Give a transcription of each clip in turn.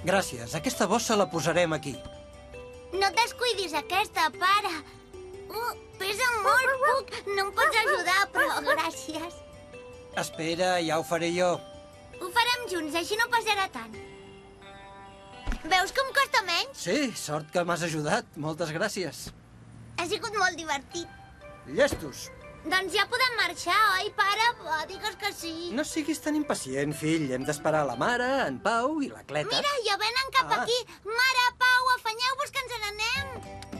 Gràcies, aquesta bossa la posarem aquí. No descuidis aquesta, pare. Pesa molt, Puc. No em pots ajudar, però gràcies. Espera, ja ho faré jo. Ho farem junts, així no passarà tant. Veus com costa menys? Sí, sort que m'has ajudat. Moltes gràcies. Ha sigut molt divertit. Llestos. Doncs ja podem marxar, oi, pare? Digues que sí. No siguis tan impacient, fill. Hem d'esperar la mare, en Pau i la Cleta. Mira, ja venen cap aquí. Mare, Pau, afanyeu-vos que ens n'anem.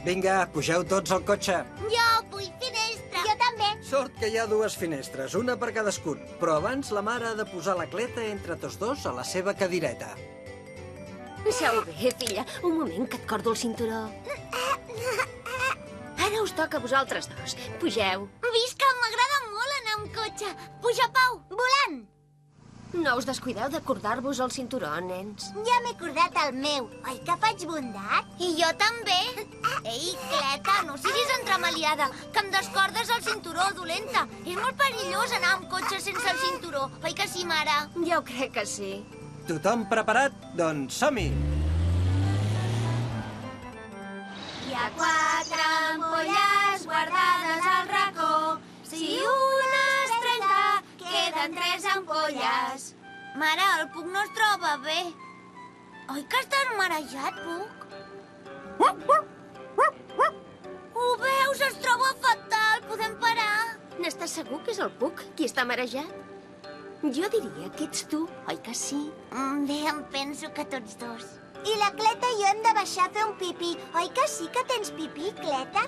Vinga, pugeu tots al cotxe. Jo vull finestra. Jo també. Sort que hi ha dues finestres, una per cadascun. Però abans la mare ha de posar la Cleta entre tots dos a la seva cadireta. Seu bé, filla. Un moment, que et cordo el cinturó. Ara us toca a vosaltres dos. Pugeu. Visca, m'agrada molt anar amb cotxe. Puja, Pau, volant. No us descuideu d'acordar-vos el cinturó, nens. Ja m'he acordat el meu. Oi que faig bondat? I jo també. Ei, Cleta, no siguis entremaliada, que em descordes el cinturó, dolenta. És molt perillós anar amb cotxe sense el cinturó. Oi que sí, mare? Ja ho crec que sí. Tothom preparat? Doncs som-hi! Hi ha 4 ampolles guardades al racó. Si una es trenca, queden 3 ampolles. Mare, el Puc no es troba bé. Oi que estàs marejat, Puc? Ho veus? Es troba fatal. Podem parar? N'estàs segur que és el Puc qui està marejat? Jo diria que ets tu, oi que sí? Bé, em penso que tots dos. I la Cleta i jo hem de baixar a fer un pipí. Oi que sí que tens pipí, Cleta?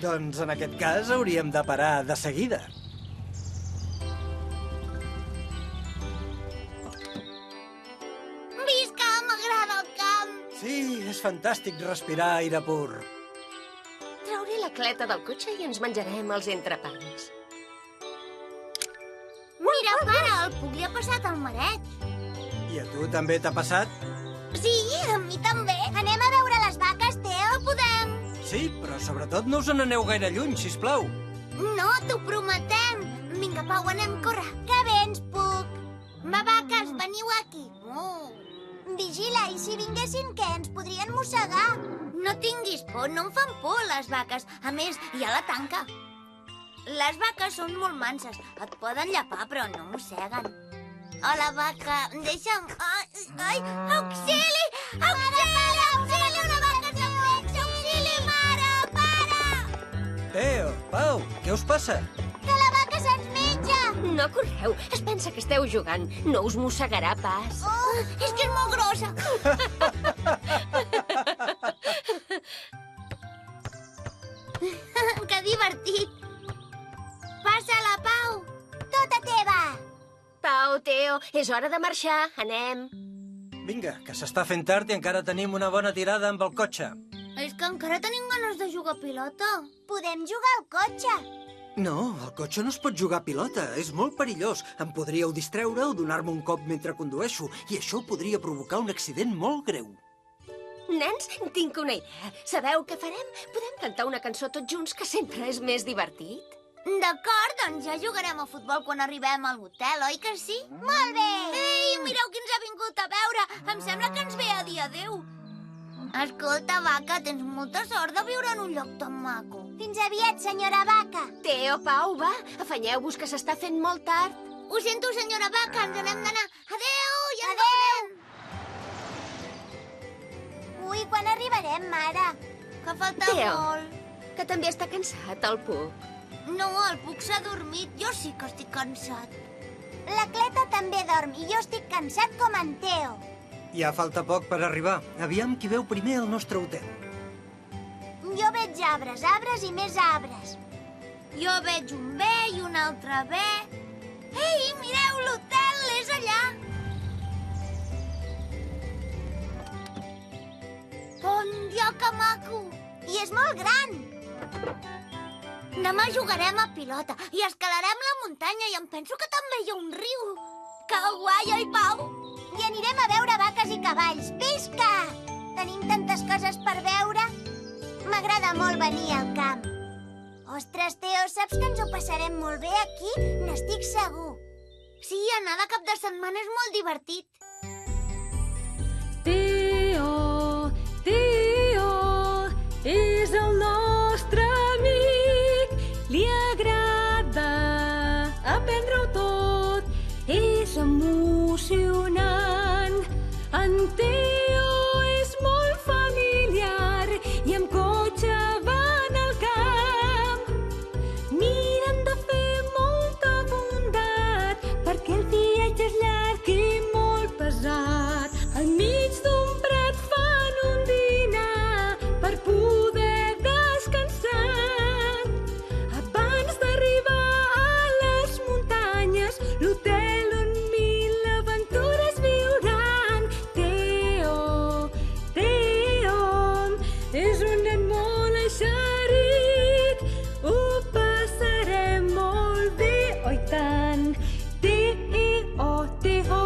Doncs en aquest cas hauríem de parar de seguida. Visca, m'agrada el camp. Sí, és fantàstic respirar aire pur. Trauré la Cleta del cotxe i ens menjarem els entrepans. Mira, pare, el Puc li ha passat el mareig. I a tu també t'ha passat? Sí, a mi també. Anem a veure les vaques, Teo? Podem? Sí, però sobretot no us n'aneu gaire lluny, sisplau. No, t'ho prometem. Vinga, Pau, anem, corre. Que vens, Puc? Va, vaques, veniu aquí. Vigila, i si vinguessin, què? Ens podrien mossegar. No tinguis por, no em fan por les vaques. A més, hi ha la tanca. Les vaques són molt manses. Et poden llapar, però no mosseguen. Hola, vaca. Deixa'm... Ai, auxili! Auxili, auxili! Una vaca se'n menja! Auxili, mare! Para! Teo, Pau, què us passa? Que la vaca se'ns menja! No correu, es pensa que esteu jugant. No us mossegarà pas. És que és molt grossa. Que divertit. Passa-la, Pau. Tota teva. Pau, Teo, és hora de marxar. Anem. Vinga, que s'està fent tard i encara tenim una bona tirada amb el cotxe. És que encara tenim ganes de jugar a pilota. Podem jugar al cotxe. No, al cotxe no es pot jugar a pilota. És molt perillós. Em podríeu distreure o donar-me un cop mentre condueixo, i això podria provocar un accident molt greu. Nens, tinc una idea. Sabeu què farem? Podem cantar una cançó tots junts, que sempre és més divertit. D'acord, doncs ja jugarem a futbol quan arribem a l'hotel, oi que sí? Molt bé! Ei, mireu qui ens ha vingut a veure! Em sembla que ens ve a dir adéu. Escolta, vaca, tens molta sort de viure en un lloc tan maco. Fins aviat, senyora vaca. Teo, Pau, va, afanyeu-vos que s'està fent molt tard. Ho sento, senyora vaca, ens n'hem d'anar. Adéu, i ens veurem. Ui, quan arribarem, mare? Que falta Teo, molt. que també està cansat, el Puc. No, el Puc s'ha dormit. Jo sí que estic cansat. La Cleta també dorm i jo estic cansat com en Teo. Ja falta poc per arribar. Aviam qui veu primer al nostre hotel. Jo veig arbres, arbres i més arbres. Jo veig un bé i un altre bé. Ei, mireu, l'hotel és allà. Bon dia, que maco. I és molt gran. Demà jugarem a pilota i escalarem la muntanya i em penso que també hi ha un riu. Que guai, oi, Pau? I anirem a veure vaques i cavalls. Visca! Tenim tantes coses per veure. M'agrada molt venir al camp. Ostres, Teo, saps que ens ho passarem molt bé aquí? N'estic segur. Sí, anar de cap de setmana és molt divertit. Teo, Teo, és el nostre amic. Li agrada aprendre-ho tot. És emocionant. En Teo és molt familiar i amb cotxe van al camp. Miren de fer molta bondat perquè el viatge és llarg i molt pesat. Al mig d'un prat fan un dinar per poder descansar. Abans d'arribar a les muntanyes, l'hotel on mil aventures viuran. Teo, Teo, és un nen molt eixerit. Ho passarem molt bé, oi tant? Teo, Teo.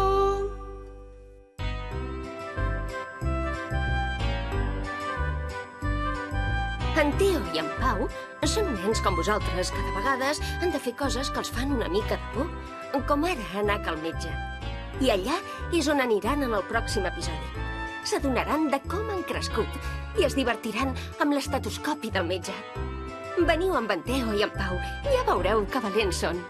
En Teo i en Pau són nens com vosaltres que de vegades han de fer coses que els fan una mica de por, com ara anar al metge. I allà és on aniran en el pròxim episodi. S'adonaran de com han crescut i es divertiran amb l'estetoscopi del metge. Veniu amb en Teo i en Pau, ja veureu que valents són.